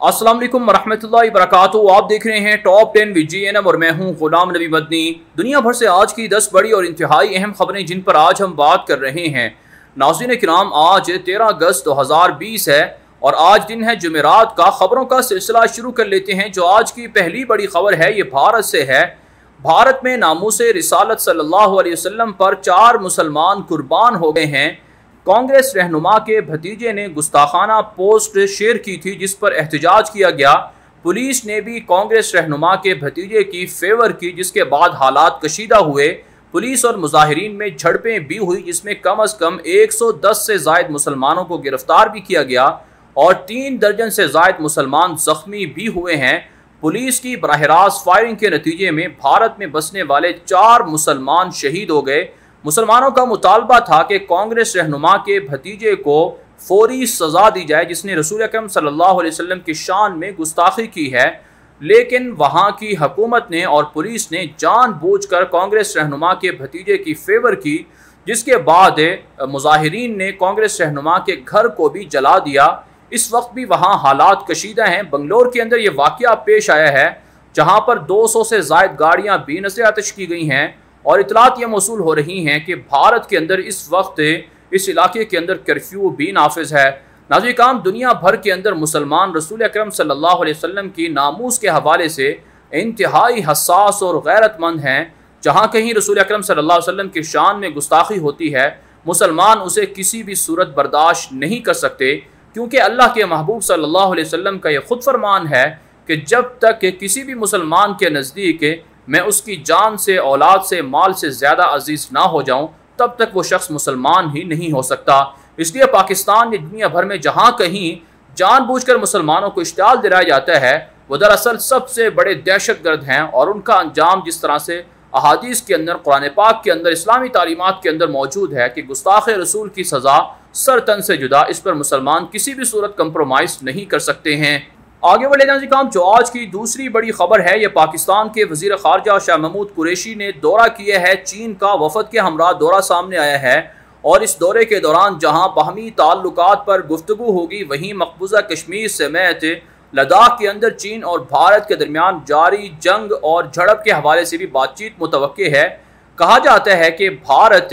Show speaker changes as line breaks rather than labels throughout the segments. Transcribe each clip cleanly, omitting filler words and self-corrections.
अस्सलाम वालेकुम रहमतुल्लाहि वबरकातुहू। आप देख रहे हैं टॉप 10 विद GNM और मैं हूं गुलाम नबी मदनी। दुनिया भर से आज की 10 बड़ी और इंतहाई अहम खबरें जिन पर आज हम बात कर रहे हैं। नाज़रीन किराम, आज 13 अगस्त 2020 है और आज दिन है जुमेरात का। खबरों का सिलसिला शुरू कर लेते हैं। जो आज की पहली बड़ी खबर है ये भारत से है। भारत में नामूसे रिसालत सल्लल्लाहु अलैहि वसल्लम पर 4 मुसलमान कुर्बान हो गए हैं। कांग्रेस रहनुमा के भतीजे ने गुस्ताखाना पोस्ट शेयर की थी जिस पर एहतजाज किया गया। पुलिस ने भी कांग्रेस रहनुमा के भतीजे की फेवर की, जिसके बाद हालात कशीदा हुए। पुलिस और मुजाहिरीन में झड़पें भी हुई जिसमें कम अज़ कम 110 से ज़ायद मुसलमानों को गिरफ्तार भी किया गया और 3 दर्जन से ज़ायद मुसलमान ज़ख्मी भी हुए हैं। पुलिस की बराह रास्त फायरिंग के नतीजे में भारत में बसने वाले 4 मुसलमान शहीद हो गए। मुसलमानों का मुतालबा था कि कांग्रेस रहनुमा के भतीजे को फौरी सज़ा दी जाए जिसने रसूल अकरम सल्लल्लाहु अलैहि वसल्लम की शान में गुस्ताखी की है। लेकिन वहाँ की हुकूमत ने और पुलिस ने जानबूझकर कांग्रेस रहनुमा के भतीजे की फेवर की, जिसके बाद मुजाहिरीन ने कांग्रेस रहनुमा के घर को भी जला दिया। इस वक्त भी वहाँ हालात कशीदा हैं। बंगलोर के अंदर ये वाक़या पेश आया है जहाँ पर 200 से ज़ायद गाड़ियाँ बेनज़ीर आतिश की गई हैं और इतलात ये मौसूल हो रही हैं कि भारत के अंदर इस वक्त इस इलाके के अंदर कर्फ्यू भी नाफिज है। नाज़रीन काम, दुनिया भर के अंदर मुसलमान रसूल अकरम सल्लल्लाहु अलैहि वसल्लम की नामूस के हवाले से इंतहाई हसास और गैरतमंद हैं। जहाँ कहीं रसूल अकरम सल्लल्लाहु अलैहि वसल्लम की शान में गुस्ताखी होती है, मुसलमान उसे किसी भी सूरत बर्दाश्त नहीं कर सकते, क्योंकि अल्लाह के महबूब सल्लल्लाहु अलैहि वसल्लम का यह खुद फरमान है कि जब तक किसी भी मुसलमान के नज़दीक मैं उसकी जान से, औलाद से, माल से ज़्यादा अजीज़ ना हो जाऊँ, तब तक वो शख्स मुसलमान ही नहीं हो सकता। इसलिए पाकिस्तान या दुनिया भर में जहाँ कहीं जानबूझकर मुसलमानों को इश्तियाल दिलाया जाता है, वो दरअसल सबसे बड़े दहशतगर्द हैं और उनका अंजाम जिस तरह से अहादीस के अंदर, कुरान पाक के अंदर, इस्लामी तालीमात के अंदर मौजूद है कि गुस्ताख रसूल की सज़ा सर तन से जुदा, इस पर मुसलमान किसी भी सूरत कंप्रोमाइज़ नहीं कर सकते हैं। आगे बढ़े जाने काम, जो आज की दूसरी बड़ी खबर है ये पाकिस्तान के वज़ीर ख़ारजा शाह महमूद कुरैशी ने दौरा किया है। चीन का वफ़द के हमरा दौरा सामने आया है और इस दौरे के दौरान जहां बाहमी ताल्लुकात पर गुफ्तगू होगी, वहीं मकबूजा कश्मीर समेत लद्दाख के अंदर चीन और भारत के दरमियान जारी जंग और झड़प के हवाले से भी बातचीत मुतवक्के है। कहा जाता है कि भारत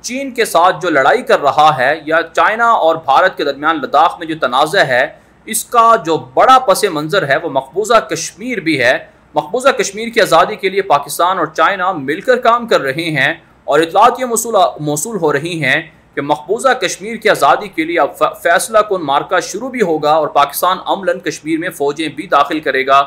चीन के साथ जो लड़ाई कर रहा है या चाइना और भारत के दरमियान लद्दाख में जो तनाज़ा है, इसका जो बड़ा पस मंज़र है वो मकबूजा कश्मीर भी है। मकबूजा कश्मीर की आज़ादी के लिए पाकिस्तान और चाइना मिलकर काम कर रहे हैं और इतलात ये मौसूल हो रही हैं कि मकबूजा कश्मीर की आज़ादी के लिए अब फैसला कुन मार्का शुरू भी होगा और पाकिस्तान अमलन कश्मीर में फ़ौजें भी दाखिल करेगा।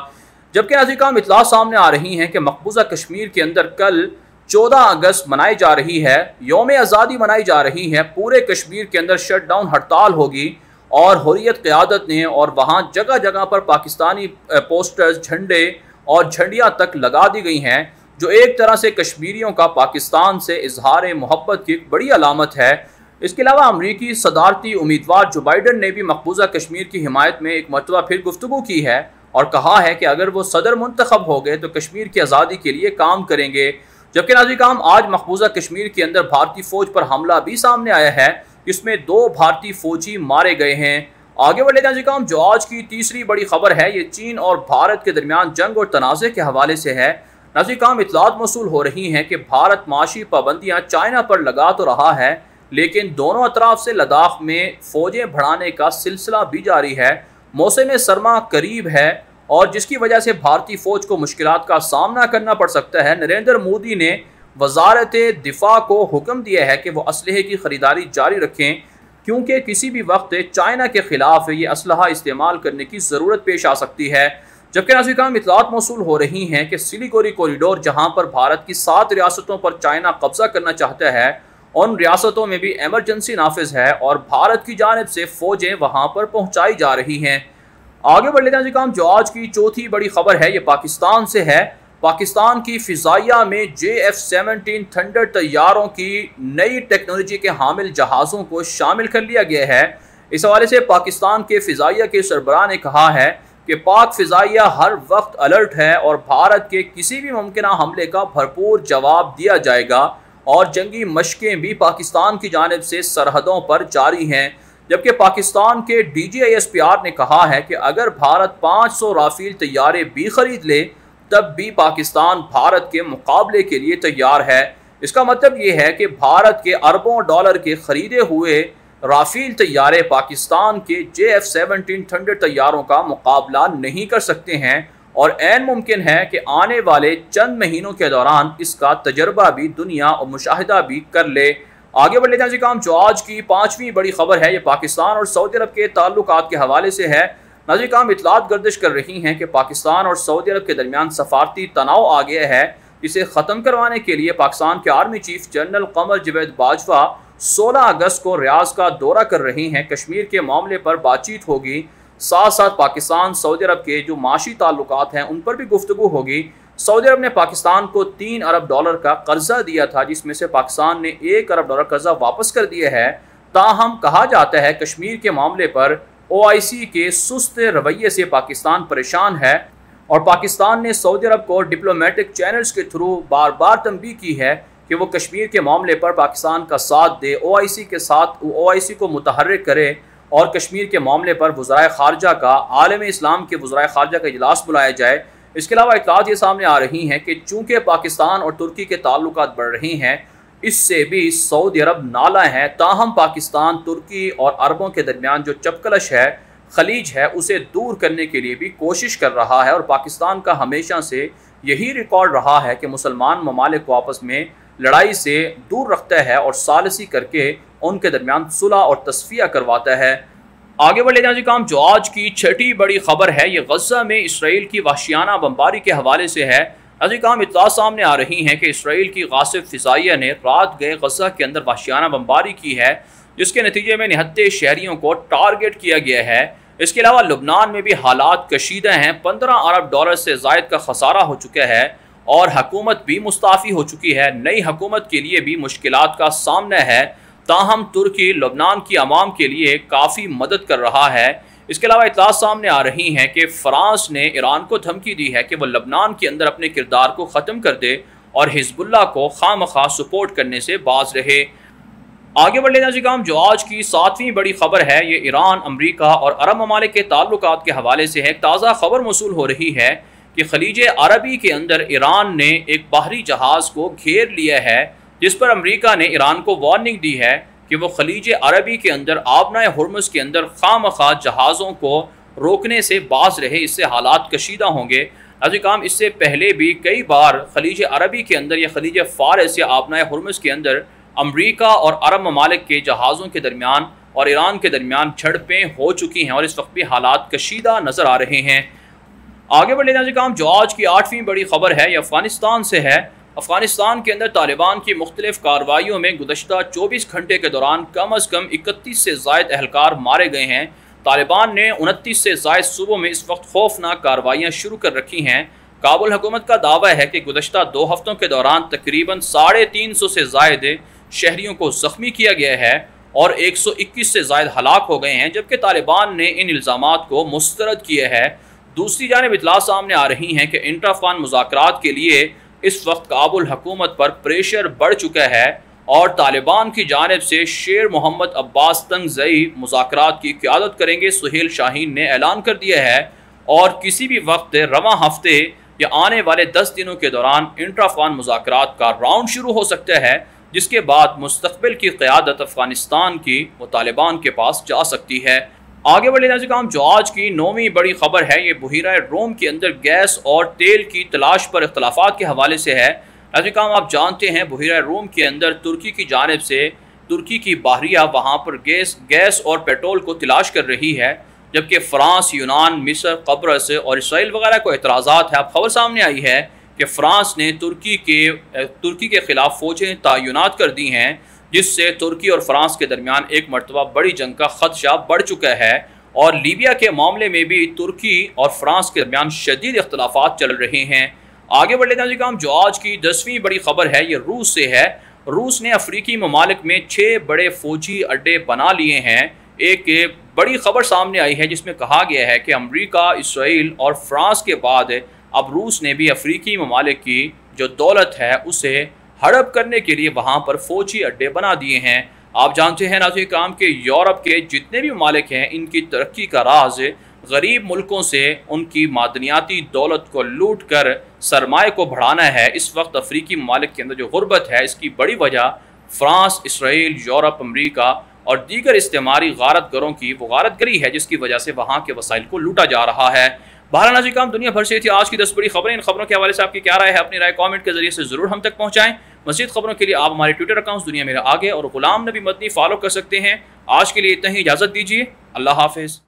जबकि नाज़रीन काम, इतलात सामने आ रही हैं कि मकबूजा कश्मीर के अंदर कल 14 अगस्त मनाई जा रही है, यौम आज़ादी मनाई जा रही है। पूरे कश्मीर के अंदर शट डाउन हड़ताल होगी और हुर्रियत क़यादत ने और वहाँ जगह जगह पर पाकिस्तानी पोस्टर्स, झंडे और झंडियाँ तक लगा दी गई हैं, जो एक तरह से कश्मीरियों का पाकिस्तान से इजहार मोहब्बत की एक बड़ी अलामत है। इसके अलावा अमरीकी सदारती उम्मीदवार जो बाइडन ने भी मकबूजा कश्मीर की हिमायत में एक मरतबा फिर गुफ्तगू की है और कहा है कि अगर वो सदर मुंतखब हो गए तो कश्मीर की आज़ादी के लिए काम करेंगे। जबकि नाज़रीन काम, आज मकबूजा कश्मीर के अंदर भारतीय फ़ौज पर हमला भी सामने आया है, इसमें 2 भारतीय फौजी मारे गए हैं। आगे बढ़े नाज़रीन काम, जो आज की तीसरी बड़ी खबर है ये चीन और भारत के दरमियान जंग और तनाज़े के हवाले से है। नाज़रीन काम, इतलात मौसूल हो रही हैं कि भारत माशी पाबंदियाँ चाइना पर लगा तो रहा है, लेकिन दोनों अतराफ से लद्दाख में फ़ौजें बढ़ाने का सिलसिला भी जारी है। मौसम सरमा करीब है और जिसकी वजह से भारतीय फ़ौज को मुश्किलात का सामना करना पड़ सकता है। नरेंद्र मोदी ने वज़ारत दिफ़ा को हुक्म दिया है कि वो असलहे की ख़रीदारी जारी रखें, क्योंकि किसी भी वक्त चाइना के ख़िलाफ़ ये असलहा इस्तेमाल करने की ज़रूरत पेश आ सकती है। जबकि नाज़रीन काम, इतलात मौसूल हो रही हैं कि सिलिगुड़ी कॉरिडोर, जहाँ पर भारत की 7 रियासतों पर चाइना कब्ज़ा करना चाहता है, उन रियासतों में भी एमरजेंसी नाफिज है और भारत की जानिब से फ़ौजें वहाँ पर पहुँचाई जा रही हैं। आगे बढ़ लेते हैं काम, जो आज की चौथी बड़ी खबर है ये पाकिस्तान से है। पाकिस्तान की फ़िज़ाइया में JF-17 थंडर तैयारों की नई टेक्नोलॉजी के हामिल जहाज़ों को शामिल कर लिया गया है। इस हवाले से पाकिस्तान के फ़िज़ाइया के सरबराह ने कहा है कि पाक फ़िज़ाइया हर वक्त अलर्ट है और भारत के किसी भी मुमकिन हमले का भरपूर जवाब दिया जाएगा और जंगी मशक़ें भी पाकिस्तान की जानिब से सरहदों पर जारी हैं। जबकि पाकिस्तान के DGISPR ने कहा है कि अगर भारत 500 राफेल तैयारे भी खरीद ले तब भी पाकिस्तान भारत के मुकाबले के लिए तैयार है। इसका मतलब ये है कि भारत के अरबों डॉलर के खरीदे हुए राफेल तैयारे पाकिस्तान के JF-17 थंडर तैयारों का मुकाबला नहीं कर सकते हैं और ऐन मुमकिन है कि आने वाले चंद महीनों के दौरान इसका तजर्बा भी दुनिया और मुशाहिदा भी कर ले। आगे बढ़ लेते हैं जी काम, जो आज की पांचवी बड़ी खबर है ये पाकिस्तान और सऊदी अरब के ताल्लुकात के हवाले से है। नाज़रीन काम, इतलात गर्दिश कर रही हैं कि पाकिस्तान और सऊदी अरब के दरमियान सफारती तनाव आ गया है। इसे ख़त्म करवाने के लिए पाकिस्तान के आर्मी चीफ जनरल कमर जवेद बाजवा 16 अगस्त को रियाज का दौरा कर रहे हैं। कश्मीर के मामले पर बातचीत होगी, साथ साथ पाकिस्तान सऊदी अरब के जो माशी ताल्लुकात हैं उन पर भी गुफ्तगू होगी। सऊदी अरब ने पाकिस्तान को 3 अरब डॉलर का कर्जा दिया था, जिसमें से पाकिस्तान ने 1 अरब डॉलर कर्जा वापस कर दिया है। ताहम कहा जाता है कश्मीर के मामले पर OIC के सुस्त रवैये से पाकिस्तान परेशान है और पाकिस्तान ने सऊदी अरब को डिप्लोमेटिक चैनल्स के थ्रू बार बार तंबीह की है कि वो कश्मीर के मामले पर पाकिस्तान का साथ दे, OIC के साथ OIC को मुतहर्रिक करे और कश्मीर के मामले पर वज़राए ख़ारजा का, आलम इस्लाम के वज़राए ख़ारजा का इजलास बुलाया जाए। इसके अलावा इत्तलात ये सामने आ रही हैं कि चूँकि पाकिस्तान और तुर्की के ताल्लुकात बढ़ रहे हैं, इससे भी सऊदी अरब नाला है। ताहम पाकिस्तान तुर्की और अरबों के दरमियान जो चपकलश है, खलीज है, उसे दूर करने के लिए भी कोशिश कर रहा है और पाकिस्तान का हमेशा से यही रिकॉर्ड रहा है कि मुसलमान ममालिक को आपस में लड़ाई से दूर रखता है और सालसी करके उनके दरमियान सुलह और तस्फिया करवाता है। आगे बढ़ लेते हैं जी काम, जो आज की छठी बड़ी खबर है ये गज़ा में इसराइल की वहशियाना बमबारी के हवाले से है। अजी काम, इत्तला सामने आ रही हैं कि इसराइल की गासिब फ़िज़ाइया ने रात गए गज़ा के अंदर वहशियाना बमबारी की है, जिसके नतीजे में निहत्ते शहरियों को टारगेट किया गया है। इसके अलावा लुबनान में भी हालात कशीदा हैं। 15 अरब डॉलर से ज़ायद का खसारा हो चुका है और हुकूमत भी मुस्ताफ़ी हो चुकी है। नई हुकूमत के लिए भी मुश्किलात का सामना है। ताहम तुर्की लुबनान की आवाम के लिए काफ़ी मदद कर रहा है। इसके अलावा इत्तलात सामने आ रही हैं कि फ़्रांस ने ईरान को धमकी दी है कि वह लबनान के अंदर अपने किरदार को ख़त्म कर दे और हिजबुल्लाह को खामखा सपोर्ट करने से बाज रहे। आगे बढ़ लेना जी काम, जो आज की 7वीं बड़ी खबर है ये ईरान, अमरीका और अरब ममालिक के ताल्लुकात के हवाले से है। ताज़ा खबर मौसूल हो रही है कि खलीज अरबी के अंदर ईरान ने एक बाहरी जहाज़ को घेर लिया है, जिस पर अमरीका ने ईरान को वार्निंग दी है कि वो खलीज अरबी के अंदर आबनाए हुर्मुज़ के अंदर खामखा जहाज़ों को रोकने से बाज रहे, इससे हालात कशीदा होंगे। अजी काम, इससे पहले भी कई बार खलीज अरबी के अंदर या खलीज फ़ारस या आबनाए हुर्मुज़ के अंदर अमरीका और अरब ममालिक के जहाज़ों के दरमियान और ईरान के दरमियान झड़पें हो चुकी हैं और इस वक्त भी हालात कशीदा नज़र आ रहे हैं। आगे बढ़ लेना जी काम, जो आज की 8वीं बड़ी खबर है ये अफ़गानिस्तान से है। अफ़गानिस्तान के अंदर तालिबान की मुख्तलिफ़ कार्रवाइयों में गुज़श्ता 24 घंटे के दौरान कम अज़ कम 31 से ज़ायद अहलकार मारे गए हैं। तालिबान ने 29 से ज़ायद सूबों में इस वक्त खौफनाक कार्रवाइयाँ शुरू कर रखी हैं। काबुल हुकूमत का दावा है कि गुज़श्ता 2 हफ्तों के दौरान तकरीबन 350 से ज़ायद शहरियों को ज़ख्मी किया गया है और 121 से ज़ायद हलाक हो गए हैं, जबकि तालिबान ने इन इल्ज़ामात को मुस्तरद किया है। दूसरी जानिब इत्तला सामने आ रही हैं कि इंटर अफ़गान मुज़ाकरात के लिए इस वक्त काबुल हुकूमत पर प्रेशर बढ़ चुका है और तालिबान की जानिब से शेर मोहम्मद अब्बास तंगज़ई मुज़ाकरात की क़यादत करेंगे, सुहेल शाहीन ने ऐलान कर दिया है। और किसी भी वक्त रवां हफ्ते या आने वाले 10 दिनों के दौरान इंटर अफ़गान मुज़ाकरात का राउंड शुरू हो सकता है, जिसके बाद मुस्तक़बिल की क़यादत अफ़गानिस्तान की वो तालिबान के पास जा सकती है। आगे बढ़ लेना काम, जो आज की 9वीं बड़ी खबर है ये बहीरा रोम के अंदर गैस और तेल की तलाश पर इख्तलाफात के हवाले से है। ऐसे काम, आप जानते हैं बहीरा रोम के अंदर तुर्की की जानिब से तुर्की की बाहरिया वहाँ पर गैस और पेट्रोल को तलाश कर रही है, जबकि फ़्रांस, यूनान, मिस्र, कब्रस और इसराइल वगैरह को एतराज़ात है। अब खबर सामने आई है कि फ़्रांस ने तुर्की के ख़िलाफ़ फ़ौजें तैनात कर दी हैं, जिससे तुर्की और फ़्रांस के दरमियान एक मरतबा बड़ी जंग का ख़दशा बढ़ चुका है। और लीबिया के मामले में भी तुर्की और फ़्रांस के दरमियान शदीद इख्तलाफात चल रहे हैं। आगे बढ़ लेते हैं जी काम, जो आज की 10वीं बड़ी खबर है ये रूस से है। रूस ने अफ्रीकी ममालिक में 6 बड़े फ़ौजी अड्डे बना लिए हैं। एक बड़ी खबर सामने आई है जिसमें कहा गया है कि अमरीका, इसराइल और फ़्रांस के बाद अब रूस ने भी अफ्रीकी ममालिक की जो दौलत है उसे हड़प करने के लिए वहाँ पर फ़ौजी अड्डे बना दिए हैं। आप जानते हैं नाज़रीन इकराम के यूरोप के जितने भी ममालिक हैं, इनकी तरक्की का राज गरीब मुल्कों से उनकी मादनियाती दौलत को लूट कर सरमाए को बढ़ाना है। इस वक्त अफ्रीकी ममालिक के अंदर जो गुर्बत है, इसकी बड़ी वजह फ्रांस, इसराइल, यूरोप, अमरीका और दीगर इस्तेमारी गारतगरों की वो गारतगरी है, जिसकी वजह से वहाँ के वसाइल को लूटा जा रहा है। बहरहाल नाज़रीन इकराम, दुनिया भर से थी आज की 10 बड़ी खबरें। इन खबरों के हवाले से आपकी क्या राय है? अपनी राय कमेंट के जरिए से ज़रूर हम तक पहुँचाएँ। मज़ीद खबरों के लिए आप हमारे ट्विटर अकाउंट दुनिया मेरा आगे और गुलाम नबी मदनी फॉलो कर सकते हैं। आज के लिए इतना ही, इजाज़त दीजिए। अल्लाह हाफ़िज़।